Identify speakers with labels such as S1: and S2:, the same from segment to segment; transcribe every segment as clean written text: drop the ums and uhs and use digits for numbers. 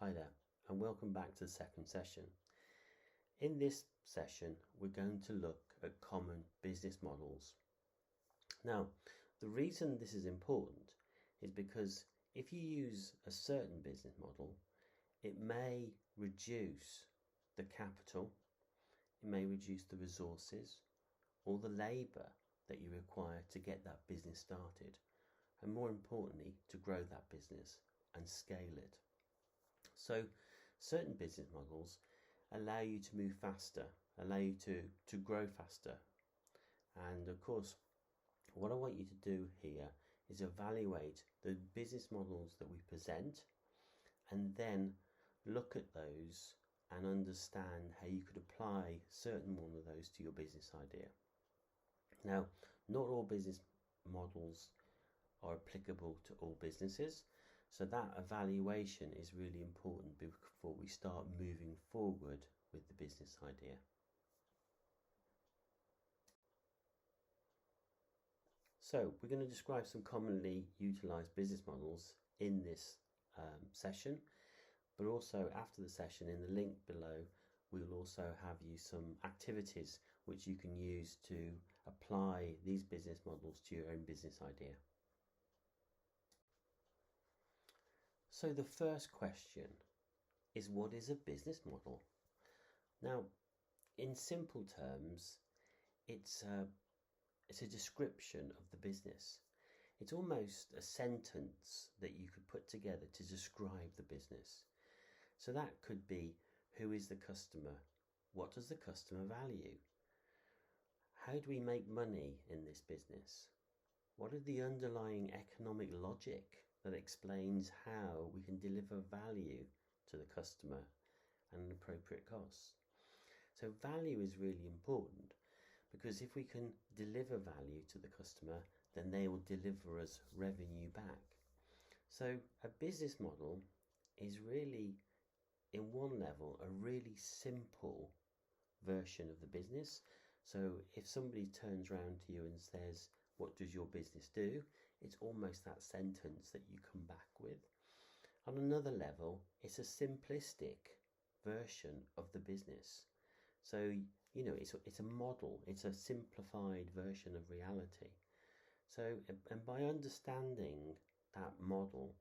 S1: Hi there, and welcome back to the second session. In this session, we're going to look at common business models. Now, the reason this is important is because if you use a certain business model, it may reduce the capital, it may reduce the resources or the labour that you require to get that business started, and more importantly, to grow that business and scale it. So certain business models allow you to move faster, allow you to grow faster. And of course, what I want you to do here is evaluate the business models that we present and then look at those and understand how you could apply certain one of those to your business idea. Now, not all business models are applicable to all businesses. So that evaluation is really important before we start moving forward with the business idea. So we're going to describe some commonly utilized business models in this session, but also after the session in the link below, we'll also have you some activities which you can use to apply these business models to your own business idea. So the first question is, what is a business model? Now, in simple terms, it's a description of the business. It's almost a sentence that you could put together to describe the business. So that could be, who is the customer? What does the customer value? How do we make money in this business? What are the underlying economic logic that explains how we can deliver value to the customer at an appropriate cost? So value is really important, because if we can deliver value to the customer, then they will deliver us revenue back. So a business model is really, in one level, a really simple version of the business. So if somebody turns around to you and says, what does your business do? It's almost that sentence that you come back with. On another level, it's a simplistic version of the business. So, it's a model, it's a simplified version of reality. So, and by understanding that model,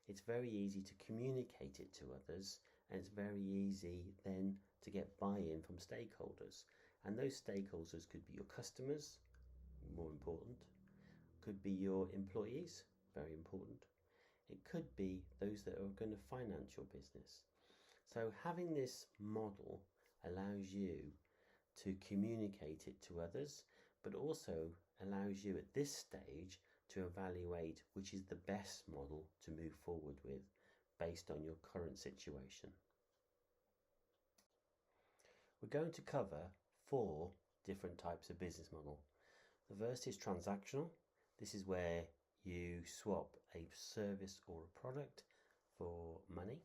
S1: it's very easy to communicate it to others, and it's very easy then to get buy-in from stakeholders. And those stakeholders could be your customers, more important, could be your employees, very important. It could be those that are going to finance your business. So having this model allows you to communicate it to others, but also allows you at this stage to evaluate which is the best model to move forward with based on your current situation. We're going to cover 4 different types of business model. The first is transactional. This is where you swap a service or a product for money.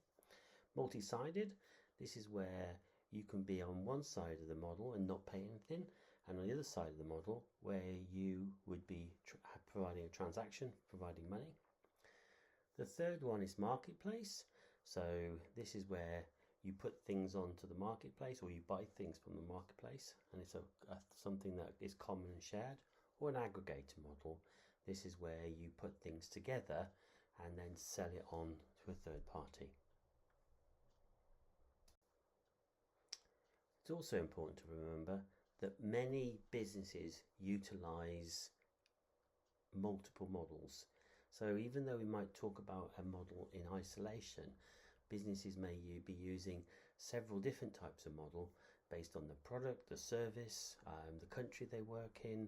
S1: Multi-sided. This is where you can be on one side of the model and not pay anything, and on the other side of the model where you would be providing a transaction, providing money. The third one is marketplace. So this is where you put things onto the marketplace, or you buy things from the marketplace, and it's something that is common and shared. Or an aggregator model. This is where you put things together and then sell it on to a third party. It's also important to remember that many businesses utilize multiple models. So even though we might talk about a model in isolation, businesses may be using several different types of model based on the product, the service, the country they work in,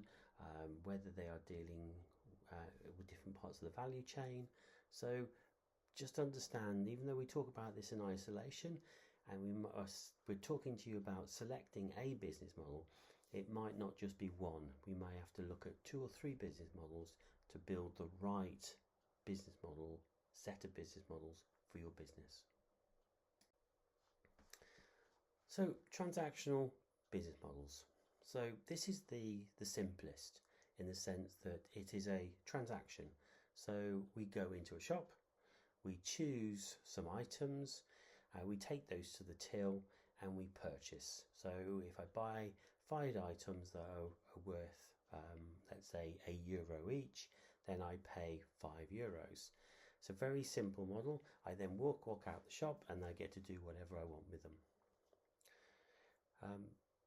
S1: whether they are dealing with different parts of the value chain. So just understand, even though we talk about this in isolation, and we're talking to you about selecting a business model, it might not just be one. We may have to look at 2 or 3 business models to build the right business model, set of business models for your business. So transactional business models. So this is the simplest, in the sense that it is a transaction. So we go into a shop, we choose some items, We take those to the till and we purchase. So if I buy 5 items that are worth, let's say €1 each, then I pay €5. It's a very simple model. I then walk out the shop and I get to do whatever I want with them.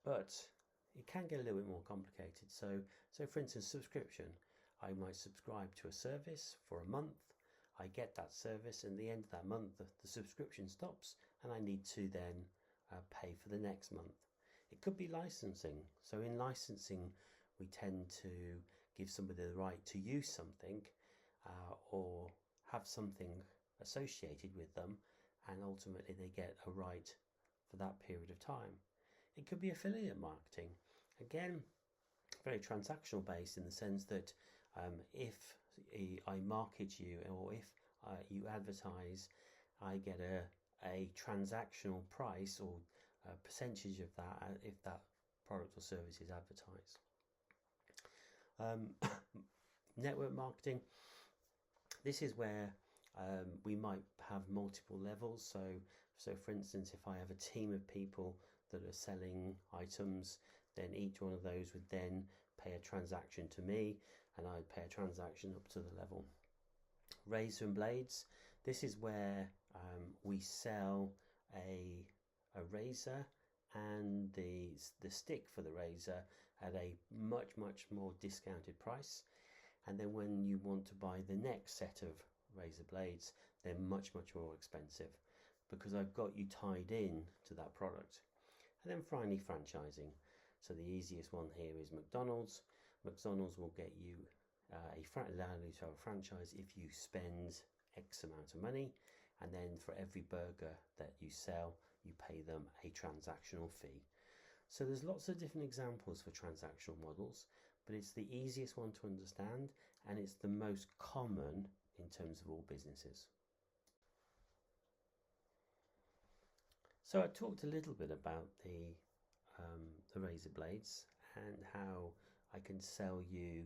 S1: But it can get a little bit more complicated. So for instance, subscription. I might subscribe to a service for a month. I get that service, and at the end of that month, the subscription stops, and I need to then pay for the next month. It could be licensing. So in licensing, we tend to give somebody the right to use something or have something associated with them, and ultimately they get a right for that period of time. It could be affiliate marketing. Again, very transactional based in the sense that if I market you, or if you advertise, I get a transactional price or a percentage of that if that product or service is advertised. Network marketing. This is where we might have multiple levels. So for instance, if I have a team of people that are selling items, then each one of those would then pay a transaction to me, and I'd pay a transaction up to the level. Razor and blades. This is where we sell a razor and the stick for the razor at a much more discounted price, and then when you want to buy the next set of razor blades, they're much more expensive because I've got you tied in to that product. And then finally, franchising. So the easiest one here is McDonald's. McDonald's will get you allow you to have a franchise if you spend X amount of money, and then for every burger that you sell, you pay them a transactional fee. So there's lots of different examples for transactional models, but it's the easiest one to understand, and it's the most common in terms of all businesses. So I talked a little bit about the razor blades and how I can sell you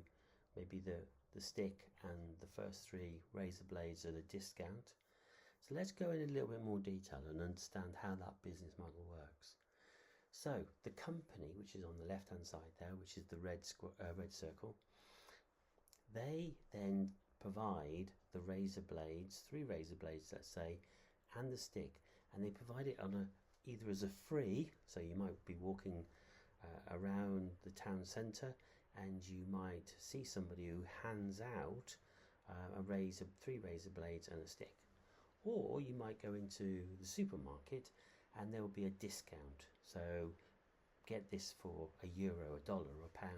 S1: maybe the stick and the first 3 razor blades at a discount. So let's go in a little bit more detail and understand how that business model works. So the company, which is on the left hand side there, which is the red circle, they then provide the razor blades, 3 razor blades let's say, and the stick, and they provide it on either as a free, so you might be walking around the town centre and you might see somebody who hands out 3 razor blades and a stick, or you might go into the supermarket and there will be a discount, so get this for €1, $1, or £1.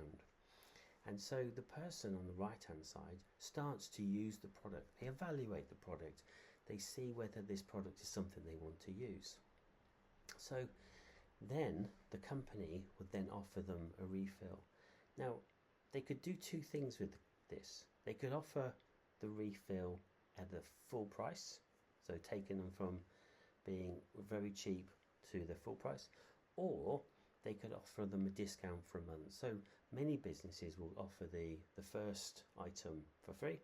S1: And so the person on the right hand side starts to use the product. They evaluate the product, they see whether this product is something they want to use. So then the company would then offer them a refill. Now they could do 2 things with this. They could offer the refill at the full price, so taking them from being very cheap to the full price, or they could offer them a discount for a month. So many businesses will offer the first item for free.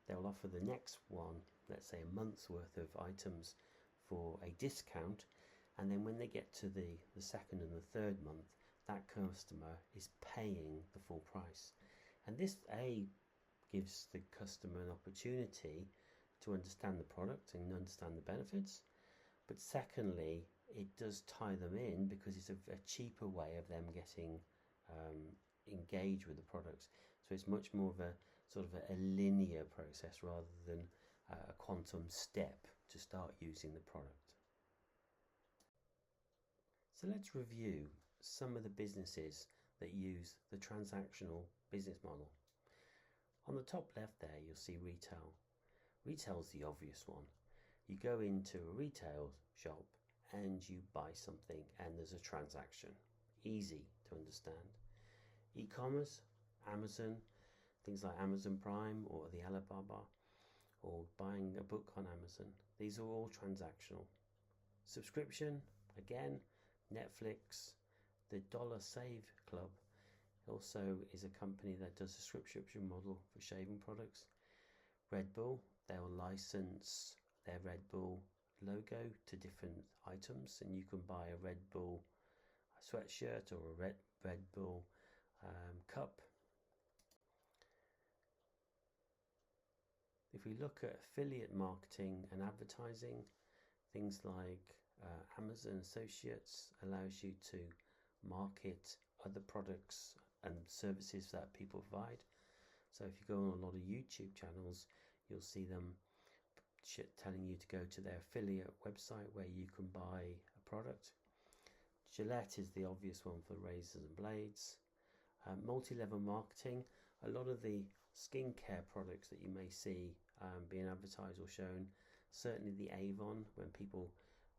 S1: They'll offer the next one, let's say a month's worth of items, for a discount, and then when they get to the second and the third month, that customer is paying the full price. And this gives the customer an opportunity to understand the product and understand the benefits, but secondly, it does tie them in because it's a cheaper way of them getting engaged with the products. So it's much more of a sort of a linear process rather than a quantum step to start using the product. So let's review some of the businesses that use the transactional business model. On the top left there, you'll see retail. Retail's the obvious one. You go into a retail shop and you buy something and there's a transaction. Easy to understand. E-commerce, Amazon, things like Amazon Prime or the Alibaba, or buying a book on Amazon. These are all transactional. Subscription, again, Netflix, the Dollar Save Club also is a company that does a subscription model for shaving products. Red Bull, they'll license their Red Bull logo to different items, and you can buy a Red Bull sweatshirt or a Red Bull cup. If we look at affiliate marketing and advertising, things like Amazon Associates allows you to market other products and services that people provide. So if you go on a lot of YouTube channels, you'll see them telling you to go to their affiliate website where you can buy a product. Gillette is the obvious one for razors and blades. Multi-level marketing, a lot of the skincare products that you may see being advertised or shown, certainly the Avon, when people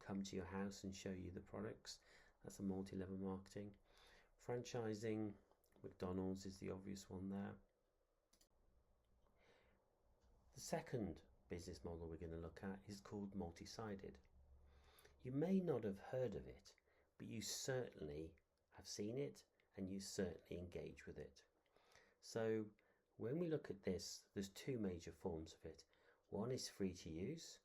S1: come to your house and show you the products, that's a multi-level marketing. Franchising, McDonald's is the obvious one there. The second business model we're going to look at is called multi-sided. You may not have heard of it, but you certainly have seen it and you certainly engage with it. So when we look at this, there's two major forms of it. One is free to use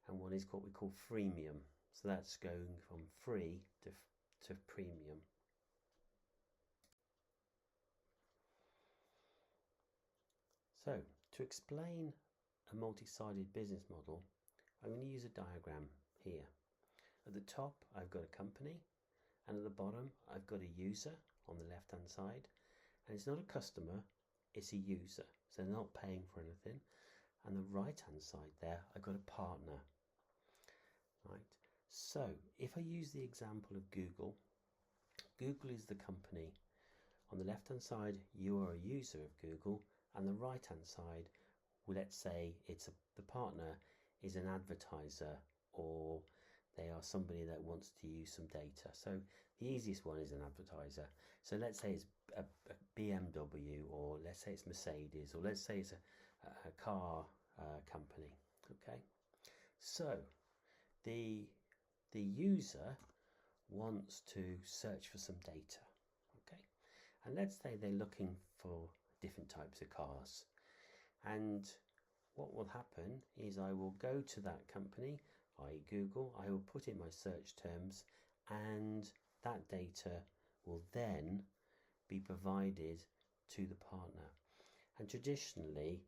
S1: and one is what we call freemium. So that's going from free to premium. So to explain a multi-sided business model, I'm going to use a diagram here. At the top, I've got a company, and at the bottom, I've got a user on the left-hand side. And it's not a customer, it's a user. So they're not paying for anything. And the right-hand side there, I've got a partner. Right. So if I use the example of Google, Google is the company. On the left-hand side, you are a user of Google, and the right-hand side, well, let's say the partner is an advertiser, or they are somebody that wants to use some data. So the easiest one is an advertiser. So let's say it's a BMW, or let's say it's Mercedes, or let's say it's a car company. Okay. So the user wants to search for some data. Okay. And let's say they're looking for different types of cars. And what will happen is I will go to that company, i.e. Google, I will put in my search terms, and that data will then be provided to the partner. And traditionally,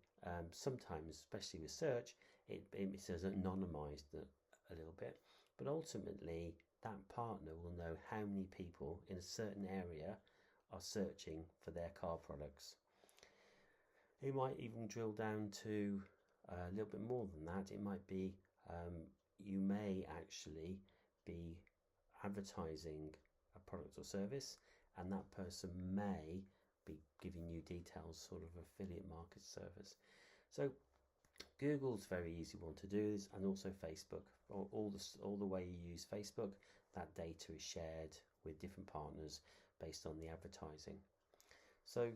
S1: sometimes, especially with search, it says anonymized a little bit, but ultimately that partner will know how many people in a certain area are searching for their car products. It might even drill down to a little bit more than that. It might be you may actually be advertising a product or service, and that person may be giving you details, sort of affiliate market service. So Google's a very easy one to do this, and also Facebook. All the way you use Facebook, that data is shared with different partners based on the advertising. So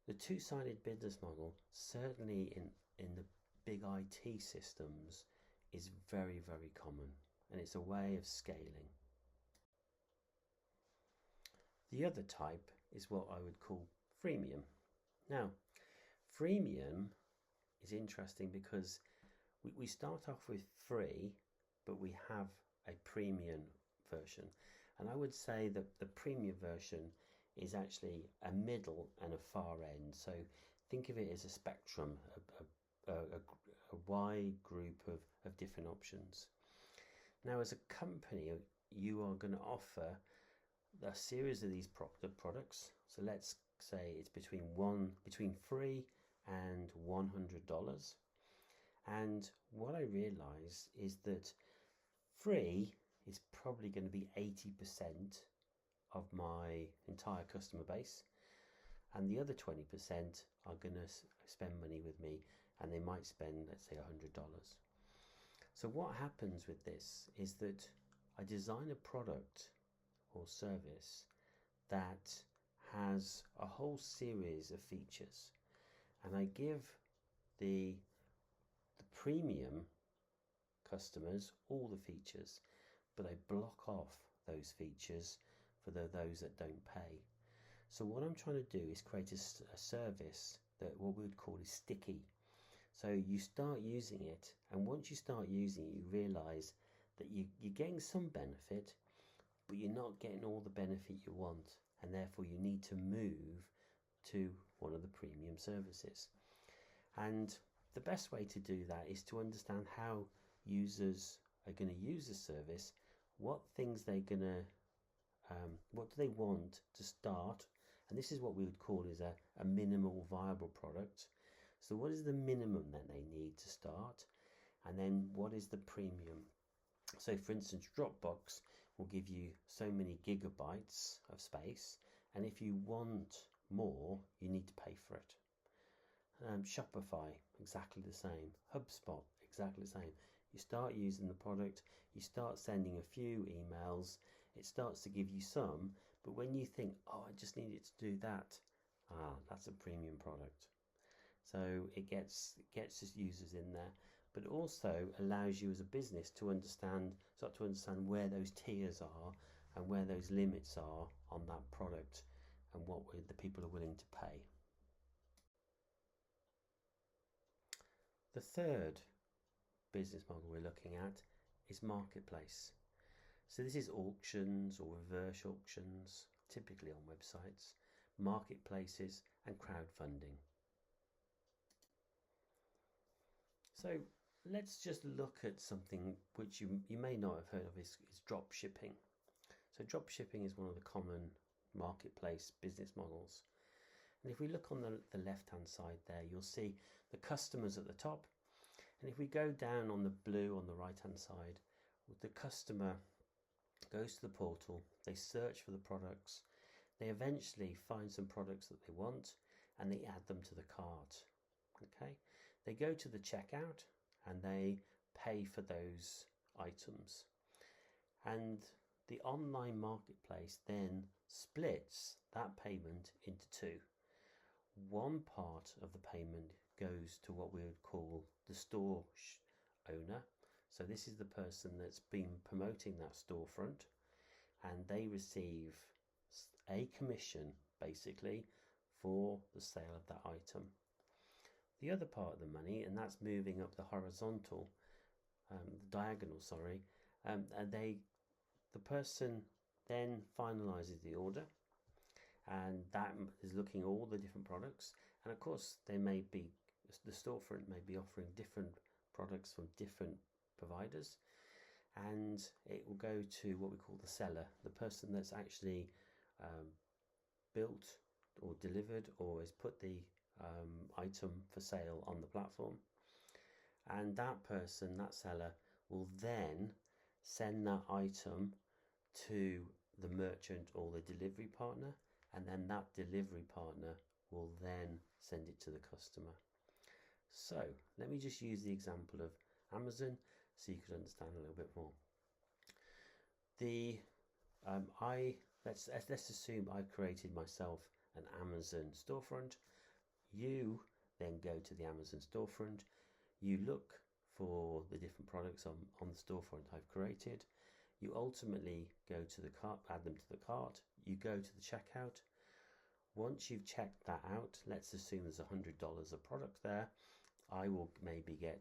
S1: the two-sided business model, certainly in the big IT systems, is very, very common, and it's a way of scaling. The other type is what I would call freemium. Now, freemium is interesting because we start off with free, but we have a premium version. And I would say that the premium version is actually a middle and a far end. So think of it as a spectrum, a wide group of different options. Now, as a company, you are going to offer a series of these products. So let's say it's between free and $100. And what I realize is that free is probably going to be 80% of my entire customer base, and the other 20% are going to spend money with me, and they might spend, let's say, $100. So what happens with this is that I design a product or service that has a whole series of features, and I give the premium customers all the features, but I block off those features for those that don't pay. So what I'm trying to do is create a service that what we would call is sticky. So you start using it, and once you start using it, you realize that you're getting some benefit, but you're not getting all the benefit you want, and therefore you need to move to one of the premium services. And the best way to do that is to understand how users are going to use the service, what things they're going to what do they want to start, and this is what we would call is a minimal viable product. So what is the minimum that they need to start, and then what is the premium? So for instance, Dropbox will give you so many gigabytes of space, and if you want more, you need to pay for it. Shopify, exactly the same. HubSpot, exactly the same. You start using the product, you start sending a few emails, it starts to give you some, but when you think, oh, I just need it to do that, that's a premium product. So it gets its users in there, but also allows you as a business to start to understand where those tiers are and where those limits are on that product and what the people are willing to pay. The third business model we're looking at is marketplace. So this is auctions or reverse auctions, typically on websites, marketplaces and crowdfunding. So let's just look at something which you may not have heard of, is drop shipping. So drop shipping is one of the common marketplace business models. And if we look on the left hand side there, you'll see the customers at the top. And if we go down on the blue on the right hand side, the customer goes to the portal, they search for the products, they eventually find some products that they want, and they add them to the cart. Okay, they go to the checkout and they pay for those items, and the online marketplace then splits that payment into two. One part of the payment goes to what we would call the store owner. So this is the person that's been promoting that storefront, and they receive a commission basically for the sale of that item. The other part of the money, and that's moving up the horizontal, the diagonal, sorry, and the person then finalizes the order, and that is looking at all the different products, and of course the storefront may be offering different products from different providers, and it will go to what we call the seller, the person that's actually built or delivered or has put the item for sale on the platform, and that person, that seller, will then send that item to the merchant or the delivery partner, and then that delivery partner will then send it to the customer. So let me just use the example of Amazon so you could understand a little bit more. Let's assume I created myself an Amazon storefront. You then go to the Amazon storefront, you look for the different products on the storefront I've created, you ultimately go to the cart, add them to the cart, you go to the checkout. Once you've checked that out, let's assume there's $100 of product there, I will maybe get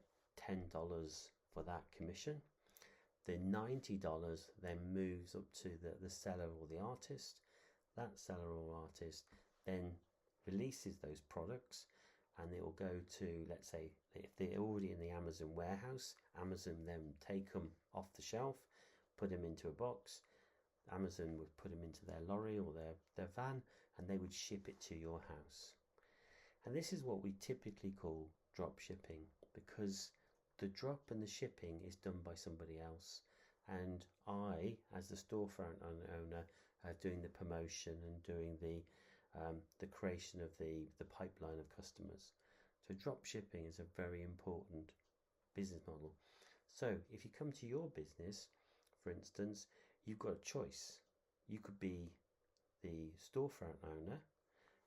S1: $10 for that commission. The $90 then moves up to the seller or the artist. That seller or artist then releases those products, and it will go to, let's say, if they're already in the Amazon warehouse, Amazon then take them off the shelf, put them into a box. Amazon would put them into their lorry or their van, and they would ship it to your house. And this is what we typically call drop shipping, because the drop and the shipping is done by somebody else, and I, as the storefront owner, doing the promotion and doing the creation of the pipeline of customers. So drop shipping is a very important business model. So if you come to your business, for instance, you've got a choice. You could be the storefront owner,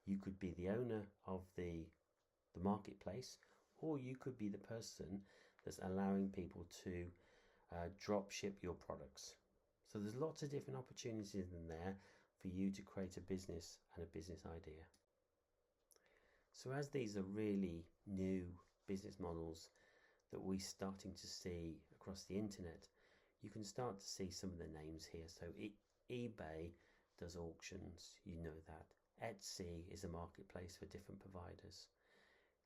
S1: you could be the owner of the marketplace, or you could be the person that's allowing people to drop ship your products. So there's lots of different opportunities in there for you to create a business and a business idea. So as these are really new business models that we're starting to see across the internet, you can start to see some of the names here. So eBay does auctions, you know that. Etsy is a marketplace for different providers.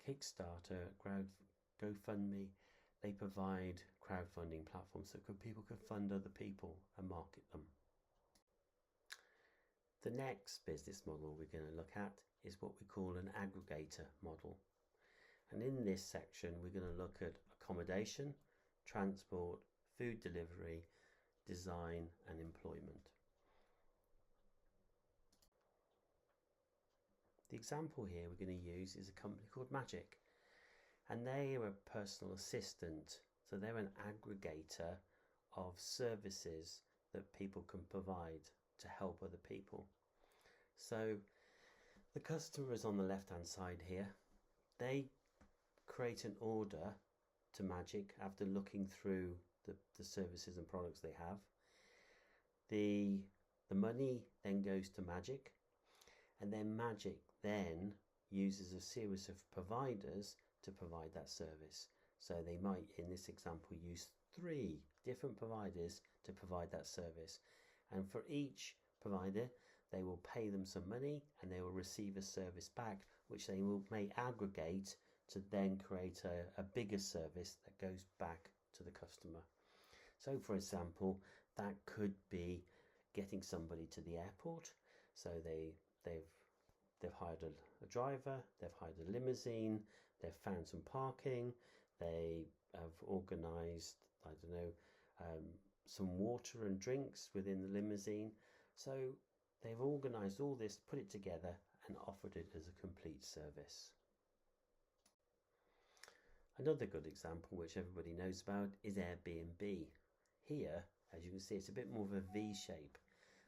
S1: Kickstarter, GoFundMe, they provide crowdfunding platforms so people can fund other people and market them. The next business model we're going to look at is what we call an aggregator model. And in this section, we're going to look at accommodation, transport, food delivery, design, and employment. The example here we're going to use is a company called Magic, and they are a personal assistant. So they're an aggregator of services that people can provide to help other people. So the customer is on the left hand side here. They create an order to Magic after looking through the services and products they have. The money then goes to Magic, and then Magic then uses a series of providers to provide that service. So they might, in this example, use 3 different providers to provide that service. And for each provider, they will pay them some money and they will receive a service back, which they may aggregate to then create a bigger service that goes back to the customer. So for example, that could be getting somebody to the airport. So they've hired a driver, they've hired a limousine, they've found some parking, they have organised, I don't know, some water and drinks within the limousine. So they've organised all this, put it together and offered it as a complete service. Another good example, which everybody knows about, is Airbnb. Here, as you can see, it's a bit more of a V shape.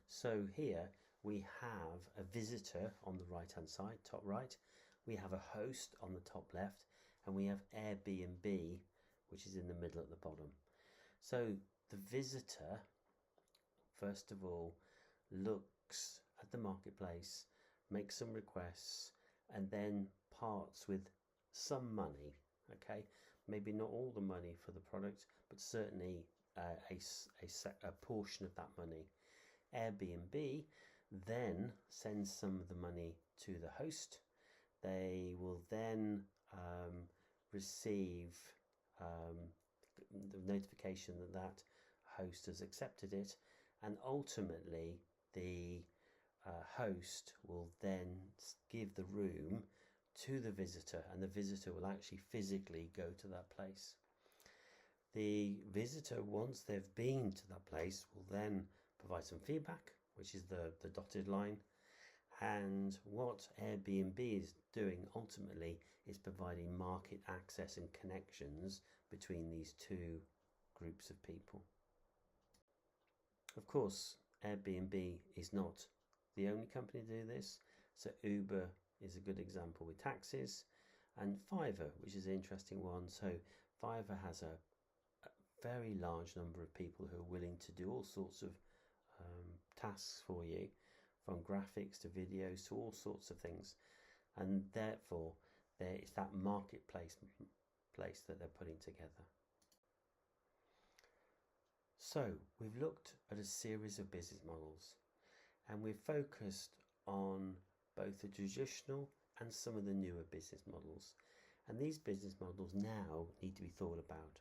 S1: So here we have a visitor on the right hand side, top right. We have a host on the top left, and we have Airbnb, which is in the middle at the bottom. So the visitor, first of all, looks at the marketplace, makes some requests, and then parts with some money. Okay, maybe not all the money for the product, but certainly a portion of that money. Airbnb then sends some of the money to the host. They will then receive the notification that host has accepted it, and ultimately the host will then give the room to the visitor, and the visitor will actually physically go to that place. The visitor, once they've been to that place, will then provide some feedback, which is the dotted line. And what Airbnb is doing ultimately is providing market access and connections between these 2 groups of people. Of course, Airbnb is not the only company to do this. So Uber is a good example with taxis, and Fiverr, which is an interesting one. So Fiverr has a very large number of people who are willing to do all sorts of tasks for you, from graphics to videos to all sorts of things, and therefore it's that marketplace that they're putting together. So we've looked at a series of business models, and we've focused on both the traditional and some of the newer business models. And these business models now need to be thought about.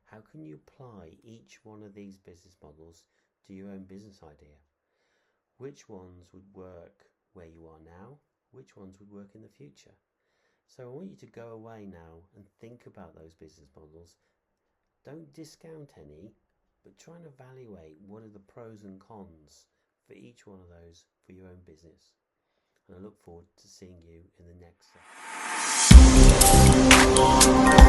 S1: How can you apply each one of these business models to your own business idea? Which ones would work where you are now? Which ones would work in the future? So I want you to go away now and think about those business models. Don't discount any, but try and evaluate what are the pros and cons for each one of those for your own business. And I look forward to seeing you in the next session.